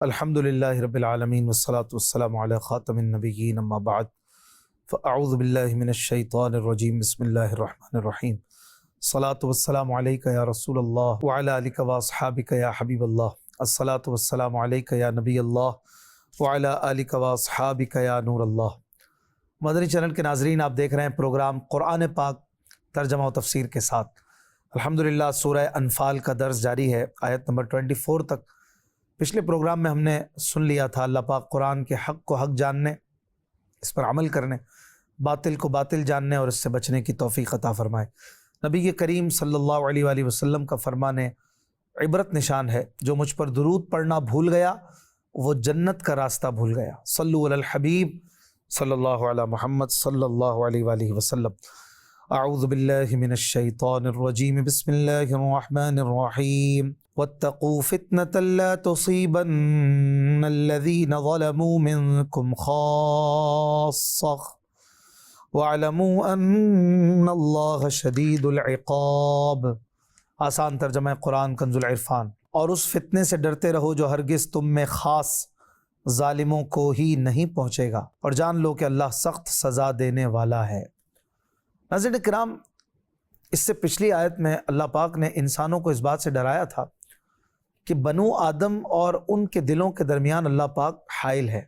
الحمد للہ رب العالمین والصلاة والسلام علی خاتم النبیین اما بعد فاعوذ باللہ من الشیطان الرجیم بسم اللہ الرحمن الرحیم الصلاة والسلام علیک یا رسول اللہ وعلی آلک واصحابک یا حبیب اللہ الصلاة والسلام علیک یا نبی اللہ وعلی آلک واصحابک یا نور اللہ۔ مدنی چینل کے ناظرین، آپ دیکھ رہے ہیں پروگرام قرآن پاک ترجمہ و تفسیر کے ساتھ۔ الحمدللہ سورہ انفال کا درس جاری ہے، آیت نمبر 24 تک۔ پچھلے پروگرام میں ہم نے سن لیا تھا اللہ پاک قرآن کے حق کو حق جاننے، اس پر عمل کرنے، باطل کو باطل جاننے اور اس سے بچنے کی توفیق عطا فرمائے۔ نبی کریم صلی اللہ علیہ وآلہ وسلم کا فرمان عبرت نشان ہے، جو مجھ پر درود پڑھنا بھول گیا وہ جنت کا راستہ بھول گیا۔ صلو علی الحبیب صلی اللہ علی محمد صلی اللہ علیہ وآلہ وسلم۔ اعوذ باللہ من الشیطان الرجیم بسم اللہ الرحمن الرحیم واتقوا فتنة لا تصيبن الذين ظلموا منكم خاصة واعلموا ان اللہ شدید العقاب۔ آسان ترجمہ قرآن کنز العرفان۔ اور اس فتنے سے ڈرتے رہو جو ہرگز تم میں خاص ظالموں کو ہی نہیں پہنچے گا، اور جان لو کہ اللہ سخت سزا دینے والا ہے۔ ناظرین کرام، اس سے پچھلی آیت میں اللہ پاک نے انسانوں کو اس بات سے ڈرایا تھا کہ بنو آدم اور ان کے دلوں کے درمیان اللہ پاک حائل ہے،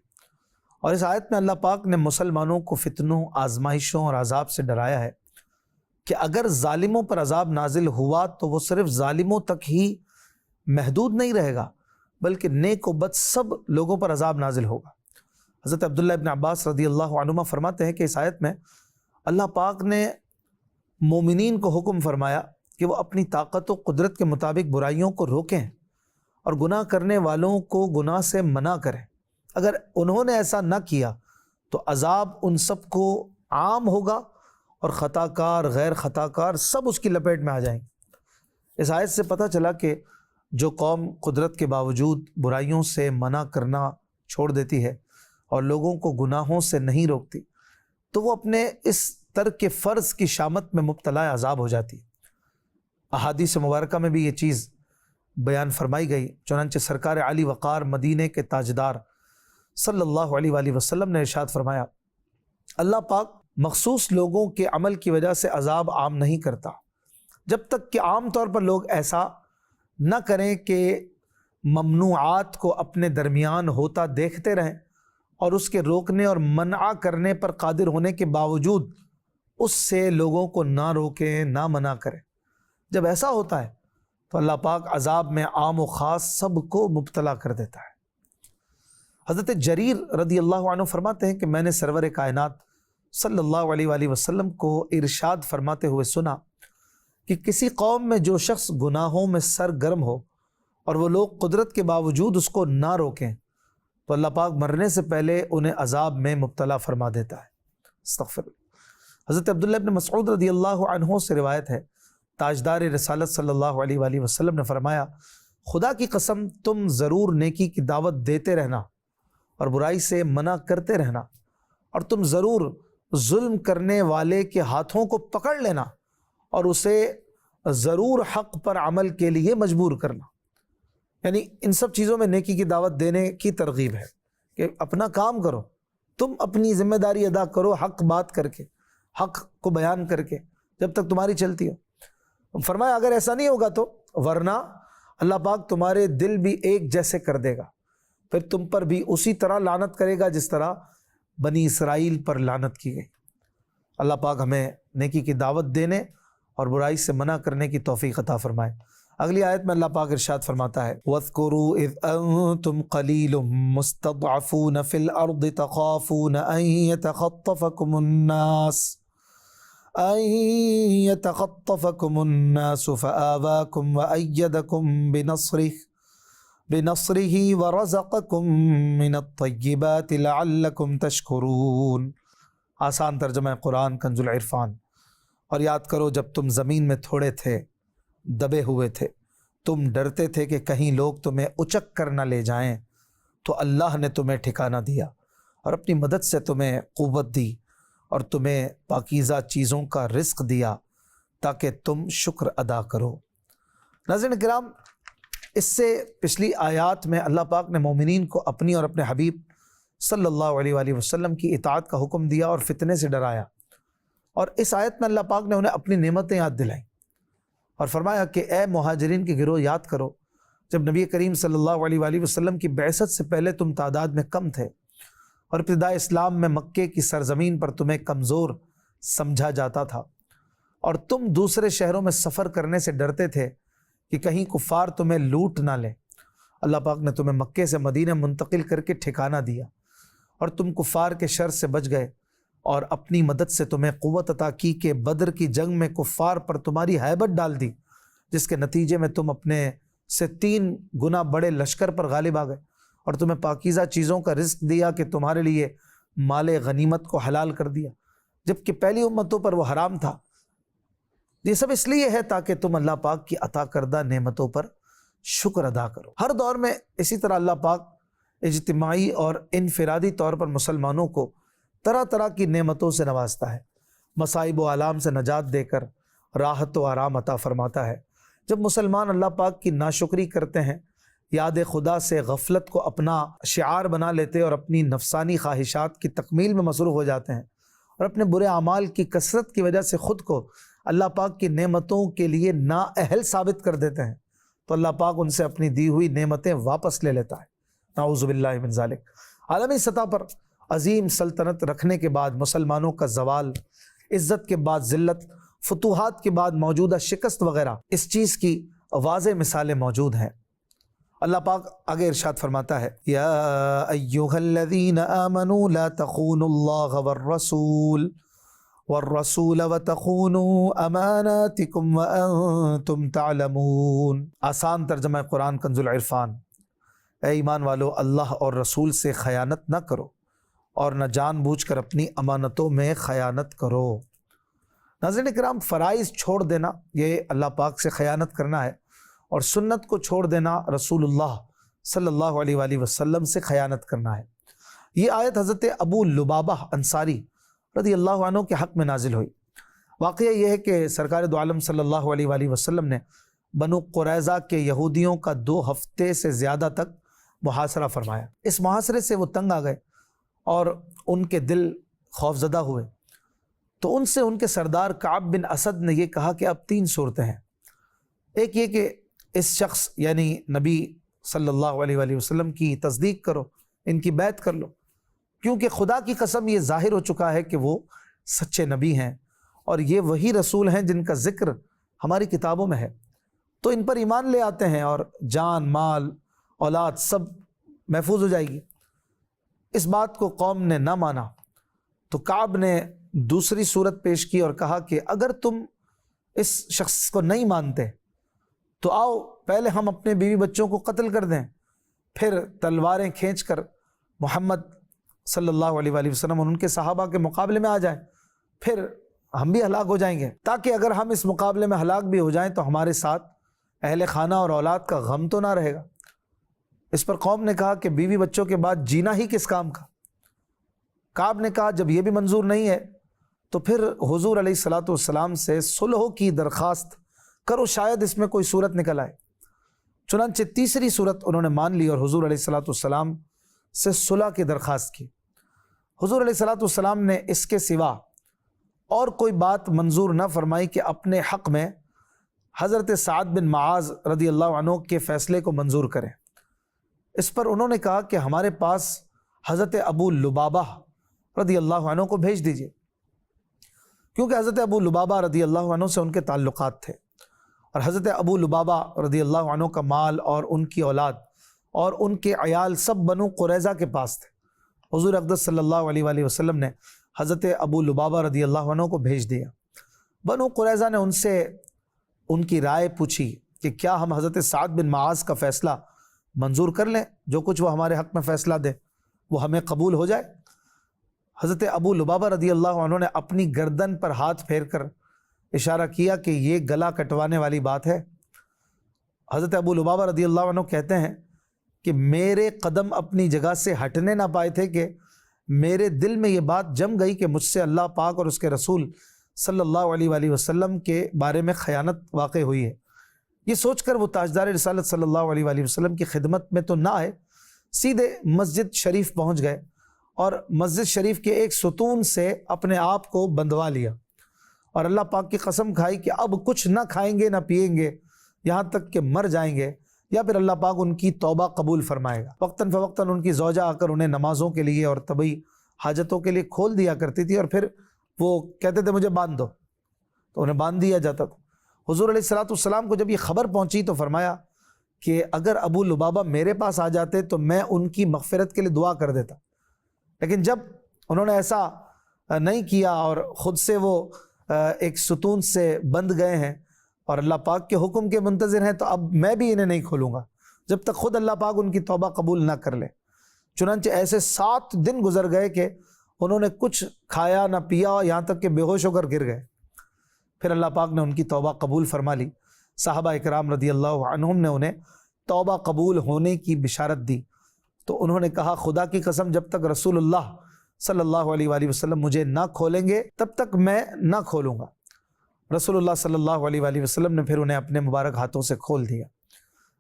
اور اس آیت میں اللہ پاک نے مسلمانوں کو فتنوں، آزمائشوں اور عذاب سے ڈرایا ہے کہ اگر ظالموں پر عذاب نازل ہوا تو وہ صرف ظالموں تک ہی محدود نہیں رہے گا، بلکہ نیک و بد سب لوگوں پر عذاب نازل ہوگا۔ حضرت عبداللہ ابن عباس رضی اللہ عنہما فرماتے ہیں کہ اس آیت میں اللہ پاک نے مومنین کو حکم فرمایا کہ وہ اپنی طاقت و قدرت کے مطابق برائیوں کو روکیں اور گناہ کرنے والوں کو گناہ سے منع کریں۔ اگر انہوں نے ایسا نہ کیا تو عذاب ان سب کو عام ہوگا اور خطا کار، غیر خطا کار سب اس کی لپیٹ میں آ جائیں گے۔ اس آیت سے پتہ چلا کہ جو قوم قدرت کے باوجود برائیوں سے منع کرنا چھوڑ دیتی ہے اور لوگوں کو گناہوں سے نہیں روکتی، تو وہ اپنے اس ترک فرض کی شامت میں مبتلا عذاب ہو جاتی ہے۔ احادیث مبارکہ میں بھی یہ چیز بیان فرمائی گئی، چنانچہ سرکار علی وقار مدینے کے تاجدار صلی اللہ علیہ وآلہ وسلم نے ارشاد فرمایا، اللہ پاک مخصوص لوگوں کے عمل کی وجہ سے عذاب عام نہیں کرتا جب تک کہ عام طور پر لوگ ایسا نہ کریں کہ ممنوعات کو اپنے درمیان ہوتا دیکھتے رہیں اور اس کے روکنے اور منع کرنے پر قادر ہونے کے باوجود اس سے لوگوں کو نہ روکیں، نہ منع کریں۔ جب ایسا ہوتا ہے تو اللہ پاک عذاب میں عام و خاص سب کو مبتلا کر دیتا ہے۔ حضرت جریر رضی اللہ عنہ فرماتے ہیں کہ میں نے سرور کائنات صلی اللہ علیہ وآلہ وسلم کو ارشاد فرماتے ہوئے سنا کہ کسی قوم میں جو شخص گناہوں میں سرگرم ہو اور وہ لوگ قدرت کے باوجود اس کو نہ روکیں تو اللہ پاک مرنے سے پہلے انہیں عذاب میں مبتلا فرما دیتا ہے۔ استغفر اللہ۔ حضرت عبداللہ ابن مسعود رضی اللہ عنہ سے روایت ہے، تاجدار رسالت صلی اللہ علیہ وآلہ وسلم نے فرمایا، خدا کی قسم تم ضرور نیکی کی دعوت دیتے رہنا اور برائی سے منع کرتے رہنا، اور تم ضرور ظلم کرنے والے کے ہاتھوں کو پکڑ لینا اور اسے ضرور حق پر عمل کے لیے مجبور کرنا۔ یعنی ان سب چیزوں میں نیکی کی دعوت دینے کی ترغیب ہے کہ اپنا کام کرو، تم اپنی ذمہ داری ادا کرو، حق بات کر کے، حق کو بیان کر کے، جب تک تمہاری چلتی ہو۔ فرمایا اگر ایسا نہیں ہوگا تو ورنہ اللہ پاک تمہارے دل بھی ایک جیسے کر دے گا، پھر تم پر بھی اسی طرح لعنت کرے گا جس طرح بنی اسرائیل پر لعنت کی گئی۔ اللہ پاک ہمیں نیکی کی دعوت دینے اور برائی سے منع کرنے کی توفیق عطا فرمائے۔ اگلی آیت میں اللہ پاک ارشاد فرماتا ہے، وَاذْكُرُوا إِذْ أَنْتُمْ قَلِيلٌ مُسْتَضْعَفُونَ فِي الْأَرْضِ تَخَافُونَ أَنْ يَتَخَطَّفَكُمُ النَّاسُ فَآوَاكُمْ وَأَيَّدَكُمْ بِنَصْرِهِ وَرَزَقَكُمْ مِنَ الطَّيِّبَاتِ لَعَلَّكُمْ تَشْكُرُونَ۔ آسان ترجمہ قرآن کنز العرفان۔ اور یاد کرو جب تم زمین میں تھوڑے تھے، دبے ہوئے تھے، تم ڈرتے تھے کہ کہیں لوگ تمہیں اچک کر نہ لے جائیں، تو اللہ نے تمہیں ٹھکانہ دیا اور اپنی مدد سے تمہیں قوت دی اور تمہیں پاکیزہ چیزوں کا رزق دیا تاکہ تم شکر ادا کرو۔ ناظرین کرام، اس سے پچھلی آیات میں اللہ پاک نے مومنین کو اپنی اور اپنے حبیب صلی اللہ علیہ وآلہ وسلم کی اطاعت کا حکم دیا اور فتنے سے ڈرایا، اور اس آیت میں اللہ پاک نے انہیں اپنی نعمتیں یاد دلائیں اور فرمایا کہ اے مہاجرین کے گروہ یاد کرو جب نبی کریم صلی اللہ علیہ وآلہ وسلم کی بعثت سے پہلے تم تعداد میں کم تھے اور ابتداء اسلام میں مکے کی سرزمین پر تمہیں کمزور سمجھا جاتا تھا، اور تم دوسرے شہروں میں سفر کرنے سے ڈرتے تھے کہ کہیں کفار تمہیں لوٹ نہ لیں۔ اللہ پاک نے تمہیں مکے سے مدینہ منتقل کر کے ٹھکانہ دیا اور تم کفار کے شر سے بچ گئے، اور اپنی مدد سے تمہیں قوت عطا کی کہ بدر کی جنگ میں کفار پر تمہاری ہیبت ڈال دی، جس کے نتیجے میں تم اپنے سے 3 گنا بڑے لشکر پر غالب آ گئے، اور تمہیں پاکیزہ چیزوں کا رزق دیا کہ تمہارے لیے مال غنیمت کو حلال کر دیا جبکہ پہلی امتوں پر وہ حرام تھا۔ یہ سب اس لیے ہے تاکہ تم اللہ پاک کی عطا کردہ نعمتوں پر شکر ادا کرو۔ ہر دور میں اسی طرح اللہ پاک اجتماعی اور انفرادی طور پر مسلمانوں کو طرح طرح کی نعمتوں سے نوازتا ہے، مصائب و آلام سے نجات دے کر راحت و آرام عطا فرماتا ہے۔ جب مسلمان اللہ پاک کی ناشکری کرتے ہیں، یاد خدا سے غفلت کو اپنا شعار بنا لیتے اور اپنی نفسانی خواہشات کی تکمیل میں مصروف ہو جاتے ہیں، اور اپنے برے اعمال کی کثرت کی وجہ سے خود کو اللہ پاک کی نعمتوں کے لیے نااہل ثابت کر دیتے ہیں، تو اللہ پاک ان سے اپنی دی ہوئی نعمتیں واپس لے لیتا ہے۔ نعوذ باللہ من ذالک۔ عالمی سطح پر عظیم سلطنت رکھنے کے بعد مسلمانوں کا زوال، عزت کے بعد ذلت، فتوحات کے بعد موجودہ شکست وغیرہ اس چیز کی واضح مثالیں موجود ہیں۔ اللہ پاک آگے ارشاد فرماتا ہے، یا ایھا الذین آمنوا لا تخونوا اللہ والرسول وتخونوا اماناتکم وانتم تعلمون۔ آسان ترجمہ قرآن کنز العرفان۔ اے ایمان والو، اللہ اور رسول سے خیانت نہ کرو اور نہ جان بوجھ کر اپنی امانتوں میں خیانت کرو۔ ناظرین کرام، فرائض چھوڑ دینا یہ اللہ پاک سے خیانت کرنا ہے، اور سنت کو چھوڑ دینا رسول اللہ صلی اللہ علیہ وآلہ وسلم سے خیانت کرنا ہے۔ یہ آیت حضرت ابو لبابہ انصاری رضی اللہ عنہ کے حق میں نازل ہوئی۔ واقعہ یہ ہے کہ سرکار دو عالم صلی اللہ علیہ وآلہ وسلم نے بنو قریظہ کے یہودیوں کا 2 ہفتے سے زیادہ تک محاصرہ فرمایا۔ اس محاصرے سے وہ تنگ آ گئے اور ان کے دل خوفزدہ ہوئے، تو ان سے ان کے سردار کعب بن اسد نے یہ کہا کہ اب 3 صورتیں ہیں۔ ایک یہ کہ اس شخص یعنی نبی صلی اللہ علیہ وآلہ وسلم کی تصدیق کرو، ان کی بیعت کر لو، کیونکہ خدا کی قسم یہ ظاہر ہو چکا ہے کہ وہ سچے نبی ہیں اور یہ وہی رسول ہیں جن کا ذکر ہماری کتابوں میں ہے، تو ان پر ایمان لے آتے ہیں اور جان، مال، اولاد سب محفوظ ہو جائے گی۔ اس بات کو قوم نے نہ مانا تو کعب نے دوسری صورت پیش کی اور کہا کہ اگر تم اس شخص کو نہیں مانتے تو آؤ پہلے ہم اپنے بیوی بچوں کو قتل کر دیں، پھر تلواریں کھینچ کر محمد صلی اللہ علیہ وآلہ وسلم اور ان کے صحابہ کے مقابلے میں آ جائیں، پھر ہم بھی ہلاک ہو جائیں گے، تاکہ اگر ہم اس مقابلے میں ہلاک بھی ہو جائیں تو ہمارے ساتھ اہل خانہ اور اولاد کا غم تو نہ رہے گا۔ اس پر قوم نے کہا کہ بیوی بچوں کے بعد جینا ہی کس کام کا؟ کعب نے کہا جب یہ بھی منظور نہیں ہے تو پھر حضور علیہ الصلوۃ والسلام سے صلح کی درخواست کرو، شاید اس میں کوئی صورت نکل آئے۔ چنانچہ تیسری صورت انہوں نے مان لی اور حضور علیہ الصلوۃ والسلام سے صلح کی درخواست کی۔ حضور علیہ الصلوۃ والسلام نے اس کے سوا اور کوئی بات منظور نہ فرمائی کہ اپنے حق میں حضرت سعد بن معاذ رضی اللہ عنہ کے فیصلے کو منظور کریں۔ اس پر انہوں نے کہا کہ ہمارے پاس حضرت ابو لبابہ رضی اللہ عنہ کو بھیج دیجئے، کیونکہ حضرت ابو لبابہ رضی اللہ عنہ سے ان کے تعلقات تھے، اور حضرت ابو لبابہ رضی اللہ عنہ کا مال اور ان کی اولاد اور ان کے عیال سب بنو قریظہ کے پاس تھے۔ حضور اقدس صلی اللہ علیہ وآلہ وسلم نے حضرت ابو لبابہ رضی اللہ عنہ کو بھیج دیا۔ بنو قریظہ نے ان سے ان کی رائے پوچھی کہ کیا ہم حضرت سعد بن معاذ کا فیصلہ منظور کر لیں، جو کچھ وہ ہمارے حق میں فیصلہ دے وہ ہمیں قبول ہو جائے۔ حضرت ابو لبابہ رضی اللہ عنہ نے اپنی گردن پر ہاتھ پھیر کر اشارہ کیا کہ یہ گلا کٹوانے والی بات ہے۔ حضرت ابو لبابہ رضی اللہ عنہ کہتے ہیں کہ میرے قدم اپنی جگہ سے ہٹنے نہ پائے تھے کہ میرے دل میں یہ بات جم گئی کہ مجھ سے اللہ پاک اور اس کے رسول صلی اللہ علیہ وآلہ وسلم کے بارے میں خیانت واقع ہوئی ہے، یہ سوچ کر وہ تاجدار رسالت صلی اللہ علیہ وآلہ وسلم کی خدمت میں تو نہ آئے، سیدھے مسجد شریف پہنچ گئے اور مسجد شریف کے ایک ستون سے اپنے آپ کو بندھوا لیا، اور اللہ پاک کی قسم کھائی کہ اب کچھ نہ کھائیں گے نہ پئیں گے یہاں تک کہ مر جائیں گے، یا پھر اللہ پاک ان کی توبہ قبول فرمائے گا۔ وقتاً فوقتاً ان کی زوجہ آ کر انہیں نمازوں کے لیے اور طبی حاجتوں کے لیے کھول دیا کرتی تھی، اور پھر وہ کہتے تھے مجھے باندھ دو، تو انہیں باندھ دیا جاتا تھا۔ حضور علیہ الصلوۃ والسلام کو جب یہ خبر پہنچی تو فرمایا کہ اگر ابو لبابہ میرے پاس آ جاتے تو میں ان کی مغفرت کے لیے دعا کر دیتا، لیکن جب انہوں نے ایسا نہیں کیا اور خود سے وہ ایک ستون سے بند گئے ہیں اور اللہ پاک کے حکم کے منتظر ہیں، تو اب میں بھی انہیں نہیں کھولوں گا جب تک خود اللہ پاک ان کی توبہ قبول نہ کر لے۔ چنانچہ ایسے 7 دن گزر گئے کہ انہوں نے کچھ کھایا نہ پیا، یہاں تک کہ بے ہوش ہو کر گر گئے۔ پھر اللہ پاک نے ان کی توبہ قبول فرما لی۔ صحابہ اکرام رضی اللہ عنہم نے انہیں توبہ قبول ہونے کی بشارت دی، تو انہوں نے کہا خدا کی قسم جب تک رسول اللہ صلی اللہ علیہ وآلہ وسلم مجھے نہ کھولیں گے تب تک میں نہ کھولوں گا۔ رسول اللہ صلی اللہ علیہ وآلہ وسلم نے پھر انہیں اپنے مبارک ہاتھوں سے کھول دیا۔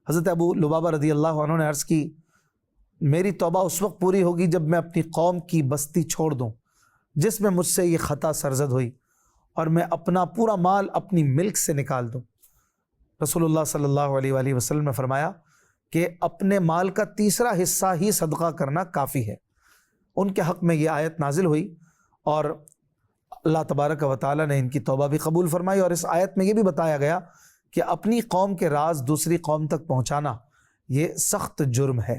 حضرت ابو لبابہ رضی اللہ عنہ نے عرض کی میری توبہ اس وقت پوری ہوگی جب میں اپنی قوم کی بستی چھوڑ دوں جس میں مجھ سے یہ خطا سرزد ہوئی، اور میں اپنا پورا مال اپنی ملک سے نکال دوں۔ رسول اللہ صلی اللہ علیہ وآلہ وسلم نے فرمایا کہ اپنے مال کا تیسرا حصہ ہی صدقہ کرنا کافی ہے۔ ان کے حق میں یہ آیت نازل ہوئی اور اللہ تبارک و تعالیٰ نے ان کی توبہ بھی قبول فرمائی، اور اس آیت میں یہ بھی بتایا گیا کہ اپنی قوم کے راز دوسری قوم تک پہنچانا یہ سخت جرم ہے۔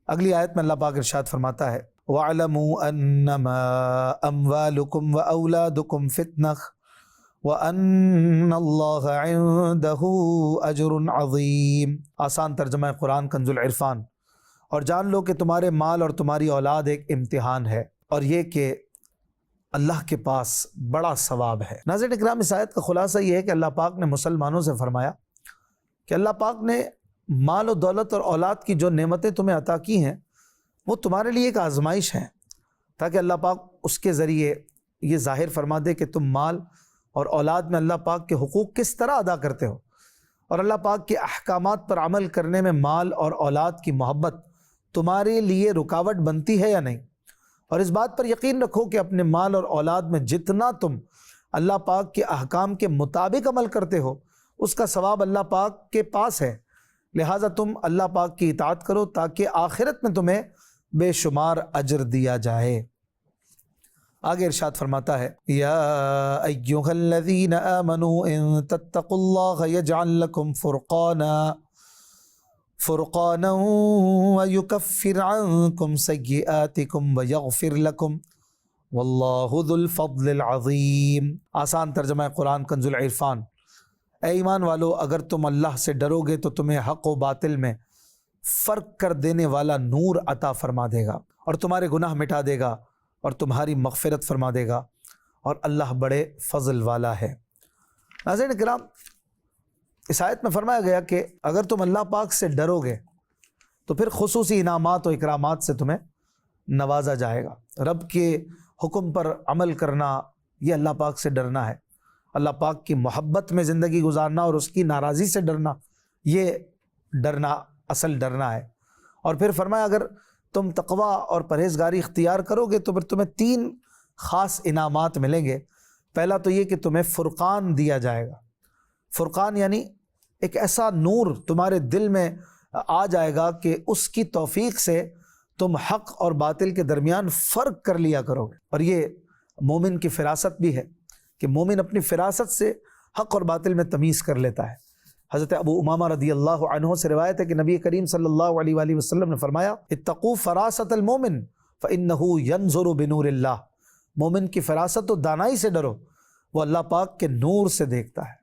اگلی آیت میں اللہ پاک ارشاد فرماتا ہے وَاعْلَمُوا أَنَّمَا أَمْوَالُكُمْ وَأَوْلَادُكُمْ فِتْنَةٌ وَأَنَّ اللَّهَ عِندَهُ أَجْرٌ عَظِيمٌ۔ آسان ترجمہ قرآن کنز العرفان۔ اور جان لو کہ تمہارے مال اور تمہاری اولاد ایک امتحان ہے، اور یہ کہ اللہ کے پاس بڑا ثواب ہے۔ ناظرین اکرام، اس آیت کا خلاصہ یہ ہے کہ اللہ پاک نے مسلمانوں سے فرمایا کہ اللہ پاک نے مال و دولت اور اولاد کی جو نعمتیں تمہیں عطا کی ہیں وہ تمہارے لیے ایک آزمائش ہیں، تاکہ اللہ پاک اس کے ذریعے یہ ظاہر فرما دے کہ تم مال اور اولاد میں اللہ پاک کے حقوق کس طرح ادا کرتے ہو، اور اللہ پاک کے احکامات پر عمل کرنے میں مال اور اولاد کی محبت تمہارے لیے رکاوٹ بنتی ہے یا نہیں۔ اور اس بات پر یقین رکھو کہ اپنے مال اور اولاد میں جتنا تم اللہ پاک کے احکام کے مطابق عمل کرتے ہو اس کا ثواب اللہ پاک کے پاس ہے، لہٰذا تم اللہ پاک کی اطاعت کرو تاکہ آخرت میں تمہیں بے شمار اجر دیا جائے۔ آگے ارشاد فرماتا ہے یا ایھا الذین آمنوا ان تتقوا اللہ یجعل لکم فرقانا ویکفر عنکم سیئاتکم ویغفر لکم واللہ ذو الفضل العظیم۔ آسان ترجمہ قرآن کنز العرفان۔ اے ایمان والو، اگر تم اللہ سے ڈرو گے تو تمہیں حق و باطل میں فرق کر دینے والا نور عطا فرما دے گا، اور تمہارے گناہ مٹا دے گا، اور تمہاری مغفرت فرما دے گا، اور اللہ بڑے فضل والا ہے۔ ناظرین کرام، اس آیت میں فرمایا گیا کہ اگر تم اللہ پاک سے ڈرو گے تو پھر خصوصی انعامات و اکرامات سے تمہیں نوازا جائے گا۔ رب کے حکم پر عمل کرنا یہ اللہ پاک سے ڈرنا ہے، اللہ پاک کی محبت میں زندگی گزارنا اور اس کی ناراضی سے ڈرنا، یہ ڈرنا اصل ڈرنا ہے۔ اور پھر فرمایا اگر تم تقوی اور پرہیزگاری اختیار کرو گے تو پھر تمہیں 3 خاص انعامات ملیں گے۔ پہلا تو یہ کہ تمہیں فرقان دیا جائے گا۔ فرقان یعنی ایک ایسا نور تمہارے دل میں آ جائے گا کہ اس کی توفیق سے تم حق اور باطل کے درمیان فرق کر لیا کرو گے، اور یہ مومن کی فراست بھی ہے کہ مومن اپنی فراست سے حق اور باطل میں تمیز کر لیتا ہے۔ حضرت ابو امامہ رضی اللہ عنہ سے روایت ہے کہ نبی کریم صلی اللہ علیہ وآلہ وسلم نے فرمایا اتقوا فراست المومن فإنہ ینظر بنور اللہ۔ مومن کی فراست و دانائی سے ڈرو، وہ اللہ پاک کے نور سے دیکھتا ہے۔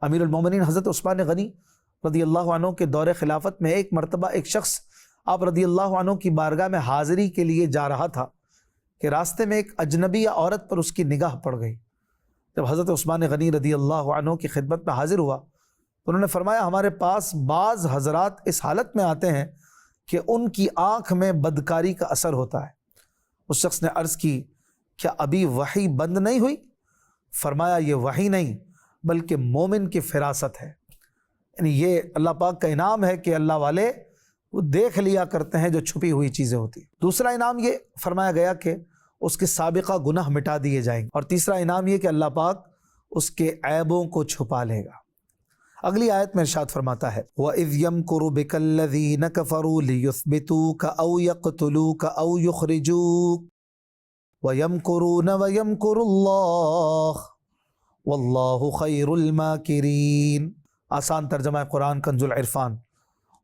امیر المومنین حضرت عثمان غنی رضی اللہ عنہ کے دور خلافت میں ایک مرتبہ ایک شخص آپ رضی اللہ عنہ کی بارگاہ میں حاضری کے لیے جا رہا تھا کہ راستے میں ایک اجنبی عورت پر اس کی نگاہ پڑ گئی۔ جب حضرت عثمان غنی رضی اللہ عنہ کی خدمت میں حاضر ہوا تو انہوں نے فرمایا ہمارے پاس بعض حضرات اس حالت میں آتے ہیں کہ ان کی آنکھ میں بدکاری کا اثر ہوتا ہے۔ اس شخص نے عرض کی کیا ابھی وحی بند نہیں ہوئی؟ فرمایا یہ وحی نہیں بلکہ مومن کی فراست ہے۔ یعنی یہ اللہ پاک کا انعام ہے کہ اللہ والے وہ دیکھ لیا کرتے ہیں جو چھپی ہوئی چیزیں ہوتی ہیں۔ دوسرا انعام یہ فرمایا گیا کہ اس کے سابقہ گناہ مٹا دیے جائیں گے، اور تیسرا انعام یہ کہ اللہ پاک اس کے عیبوں کو چھپا لے گا۔ اگلی آیت میں ارشاد فرماتا ہے وَإِذْ يَمْكُرُ بِكَ الَّذِينَ كَفَرُوا لِيُثْبِتُوكَ أَوْ يَقْتُلُوكَ أَوْ يُخْرِجُوكَ وَيَمْكُرُونَ وَيَمْكُرُ اللَّهُ وَاللَّهُ خَيْرُ الْمَاكِرِينَ۔ آسان ترجمہ قرآن کنز العرفان۔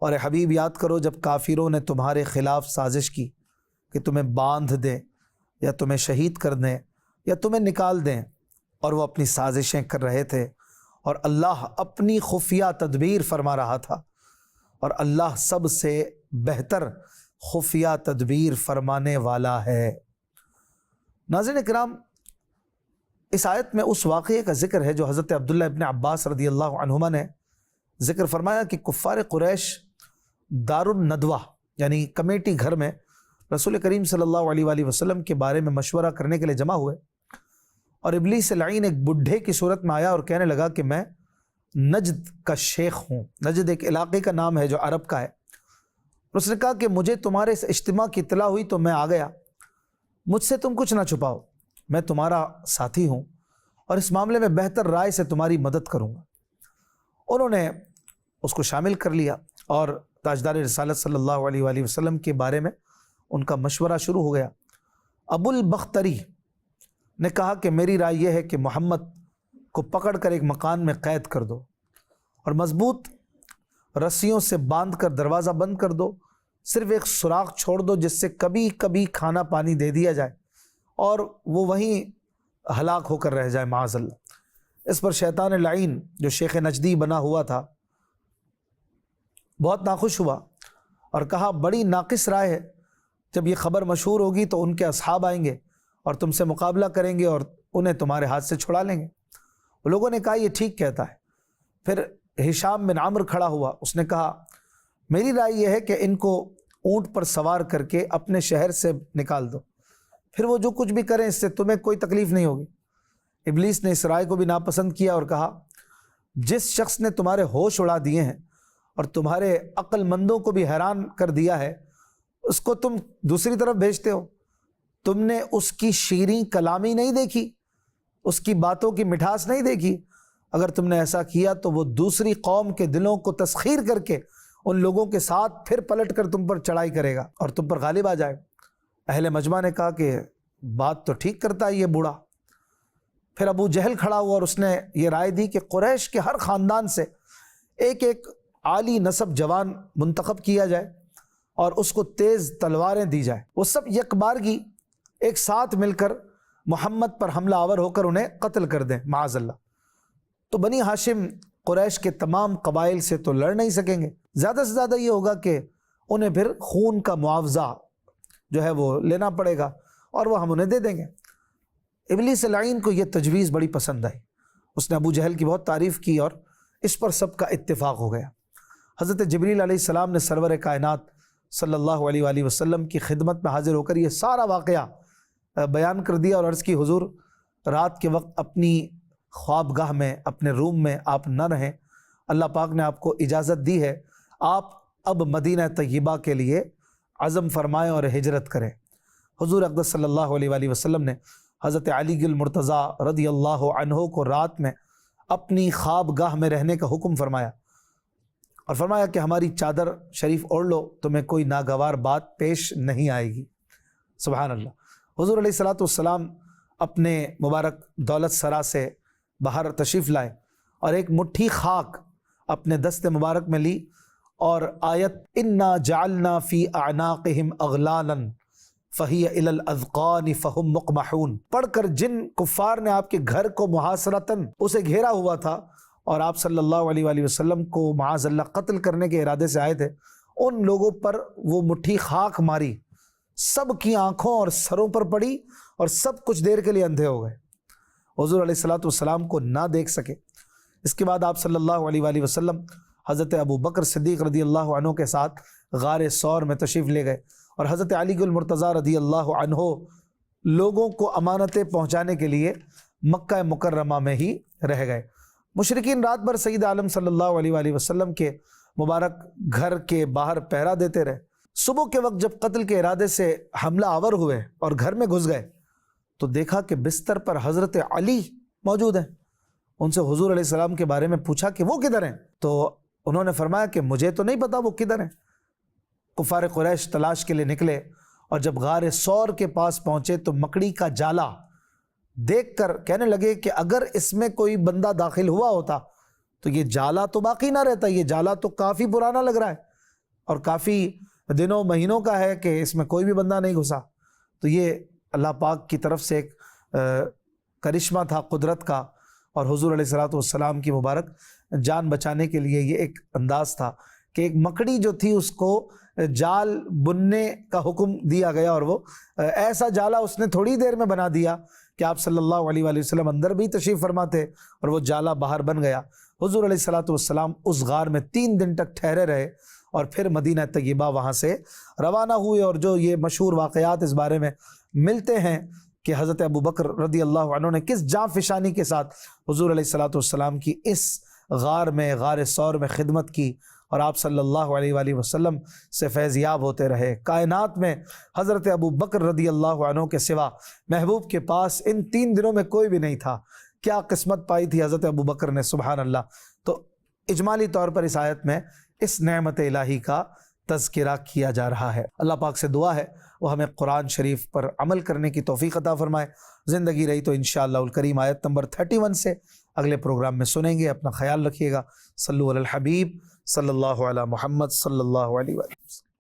اور اے حبیب یاد کرو جب کافروں نے تمہارے خلاف سازش کی کہ تمہیں باندھ دیں یا تمہیں شہید کر دیں یا تمہیں نکال دیں، اور وہ اپنی سازشیں کر رہے تھے، اور اللہ اپنی خفیہ تدبیر فرما رہا تھا، اور اللہ سب سے بہتر خفیہ تدبیر فرمانے والا ہے۔ ناظرین کرام، اس آیت میں اس واقعے کا ذکر ہے جو حضرت عبداللہ ابن عباس رضی اللہ عنہما نے ذکر فرمایا کہ کفار قریش دار الندوہ یعنی کمیٹی گھر میں رسول کریم صلی اللہ علیہ وآلہ وسلم کے بارے میں مشورہ کرنے کے لیے جمع ہوئے، اور ابلیس لعین ایک بڈھے کی صورت میں آیا اور کہنے لگا کہ میں نجد کا شیخ ہوں۔ نجد ایک علاقے کا نام ہے جو عرب کا ہے۔ اس نے کہا کہ مجھے تمہارے اس اجتماع کی اطلاع ہوئی تو میں آ گیا، مجھ سے تم کچھ نہ چھپاؤ، میں تمہارا ساتھی ہوں اور اس معاملے میں بہتر رائے سے تمہاری مدد کروں گا۔ انہوں نے اس کو شامل کر لیا اور تاجدار رسالت صلی اللہ علیہ وآلہ وسلم کے بارے میں ان کا مشورہ شروع ہو گیا۔ ابو البختری نے کہا کہ میری رائے یہ ہے کہ محمد کو پکڑ کر ایک مکان میں قید کر دو اور مضبوط رسیوں سے باندھ کر دروازہ بند کر دو، صرف ایک سوراخ چھوڑ دو جس سے کبھی کبھی کھانا پانی دے دیا جائے اور وہ وہیں ہلاک ہو کر رہ جائے معاذ اللہ۔ اس پر شیطان لعین جو شیخ نجدی بنا ہوا تھا بہت ناخوش ہوا اور کہا بڑی ناقص رائے ہے، جب یہ خبر مشہور ہوگی تو ان کے اصحاب آئیں گے اور تم سے مقابلہ کریں گے اور انہیں تمہارے ہاتھ سے چھڑا لیں گے۔ لوگوں نے کہا یہ ٹھیک کہتا ہے۔ پھر ہشام بن عمرو کھڑا ہوا، اس نے کہا میری رائے یہ ہے کہ ان کو اونٹ پر سوار کر کے اپنے شہر سے نکال دو، پھر وہ جو کچھ بھی کریں اس سے تمہیں کوئی تکلیف نہیں ہوگی۔ ابلیس نے اس رائے کو بھی ناپسند کیا اور کہا جس شخص نے تمہارے ہوش اڑا دیے ہیں اور تمہارے عقل مندوں کو بھی حیران کر دیا ہے، اس کو تم دوسری طرف بھیجتے ہو؟ تم نے اس کی شیریں کلامی نہیں دیکھی، اس کی باتوں کی مٹھاس نہیں دیکھی؟ اگر تم نے ایسا کیا تو وہ دوسری قوم کے دلوں کو تسخیر کر کے ان لوگوں کے ساتھ پھر پلٹ کر تم پر چڑھائی کرے گا اور تم پر غالب آ جائے گا۔ اہل مجمع نے کہا کہ بات تو ٹھیک کرتا ہے یہ بوڑھا۔ پھر ابو جہل کھڑا ہوا اور اس نے یہ رائے دی کہ قریش کے ہر خاندان سے ایک ایک عالی نسب جوان منتخب کیا جائے اور اس کو تیز تلواریں دی جائے، وہ سب یکبارگی ایک ساتھ مل کر محمد پر حملہ آور ہو کر انہیں قتل کر دیں معاذ اللہ۔ تو بنی ہاشم قریش کے تمام قبائل سے تو لڑ نہیں سکیں گے، زیادہ سے زیادہ یہ ہوگا کہ انہیں پھر خون کا معاوضہ جو ہے وہ لینا پڑے گا اور وہ ہم انہیں دے دیں گے۔ ابلیس لعین کو یہ تجویز بڑی پسند آئی، اس نے ابو جہل کی بہت تعریف کی اور اس پر سب کا اتفاق ہو گیا۔ حضرت جبریل علیہ السلام نے سرور کائنات صلی اللہ علیہ وآلہ وسلم کی خدمت میں حاضر ہو کر یہ سارا واقعہ بیان کر دیا اور عرض کی حضور رات کے وقت اپنی خوابگاہ میں اپنے روم میں آپ نہ رہیں، اللہ پاک نے آپ کو اجازت دی ہے، آپ اب مدینہ طیبہ کے لیے عزم فرمائیں اور ہجرت کریں۔ حضور اقدس صلی اللہ علیہ وآلہ وسلم نے حضرت علی المرتضیٰ رضی اللہ عنہ کو رات میں اپنی خوابگاہ میں رہنے کا حکم فرمایا اور فرمایا کہ ہماری چادر شریف اوڑھ لو، تمہیں کوئی ناگوار بات پیش نہیں آئے گی۔ سبحان اللہ۔ حضور علیہ الصلوۃ والسلام اپنے مبارک دولت سرا سے باہر تشریف لائے اور ایک مٹھی خاک اپنے دست مبارک میں لی اور آیت انا جعلنا فی اعناقہم اغلالا فہی الی الاذقان فہم مقمحون پڑھ کر جن کفار نے آپ کے گھر کو محاصرتاً اسے گھیرا ہوا تھا اور آپ صلی اللہ علیہ وآلہ وسلم کو معاذ اللہ قتل کرنے کے ارادے سے آئے تھے، ان لوگوں پر وہ مٹھی خاک ماری، سب کی آنکھوں اور سروں پر پڑی اور سب کچھ دیر کے لیے اندھے ہو گئے، حضور علیہ الصلوۃ والسلام کو نہ دیکھ سکے۔ اس کے بعد آپ صلی اللہ علیہ وآلہ وسلم حضرت ابو بکر صدیق رضی اللہ عنہ کے ساتھ غار ثور میں تشریف لے گئے اور حضرت علی المرتضیٰ رضی اللہ عنہ لوگوں کو امانتیں پہنچانے کے لیے مکہ مکرمہ میں ہی رہ گئے۔ مشرکین رات بھر سید عالم صلی اللہ علیہ وآلہ وسلم کے مبارک گھر کے باہر پہرا دیتے رہے۔ صبح کے وقت جب قتل کے ارادے سے حملہ آور ہوئے اور گھر میں گھس گئے تو دیکھا کہ بستر پر حضرت علی موجود ہیں۔ ان سے حضور علیہ السلام کے بارے میں پوچھا کہ وہ کدھر ہیں، تو انہوں نے فرمایا کہ مجھے تو نہیں پتا وہ کدھر ہیں۔ کفار قریش تلاش کے لیے نکلے اور جب غار ثور کے پاس پہنچے تو مکڑی کا جالا دیکھ کر کہنے لگے کہ اگر اس میں کوئی بندہ داخل ہوا ہوتا تو یہ جالا تو باقی نہ رہتا، یہ جالا تو کافی پرانا لگ رہا ہے اور کافی دنوں مہینوں کا ہے کہ اس میں کوئی بھی بندہ نہیں گھسا۔ تو یہ اللہ پاک کی طرف سے ایک کرشمہ تھا قدرت کا، اور حضور علیہ السلام کی مبارک جان بچانے کے لیے یہ ایک انداز تھا کہ ایک مکڑی جو تھی اس کو جال بننے کا حکم دیا گیا، اور وہ ایسا جالا اس نے تھوڑی دیر میں بنا دیا کہ آپ صلی اللہ علیہ وآلہ وسلم اندر بھی تشریف فرما تھے اور وہ جالا باہر بن گیا۔ حضور علیہ السلام اس غار میں 3 دن تک ٹھہرے رہے اور پھر مدینہ طیبہ وہاں سے روانہ ہوئے۔ اور جو یہ مشہور واقعات اس بارے میں ملتے ہیں کہ حضرت ابو بکر رضی اللہ عنہ نے کس جاں فشانی کے ساتھ حضور علیہ السلام کی اس غار میں، غار ثور میں خدمت کی، اور آپ صلی اللہ علیہ وآلہ وسلم سے فیض یاب ہوتے رہے۔ کائنات میں حضرت ابو بکر رضی اللہ عنہ کے سوا محبوب کے پاس ان 3 دنوں میں کوئی بھی نہیں تھا۔ کیا قسمت پائی تھی حضرت ابو بکر نے، سبحان اللہ۔ تو اجمالی طور پر اس آیت میں اس نعمت الہی کا تذکرہ کیا جا رہا ہے۔ اللہ پاک سے دعا ہے وہ ہمیں قرآن شریف پر عمل کرنے کی توفیق عطا فرمائے۔ زندگی رہی تو انشاءاللہ الکریم آیت نمبر 31 سے اگلے پروگرام میں سنیں گے۔ اپنا خیال رکھیے گا۔ صلو علی الحبیب صلی اللہ علی محمد صلی اللہ علیہ وسلم۔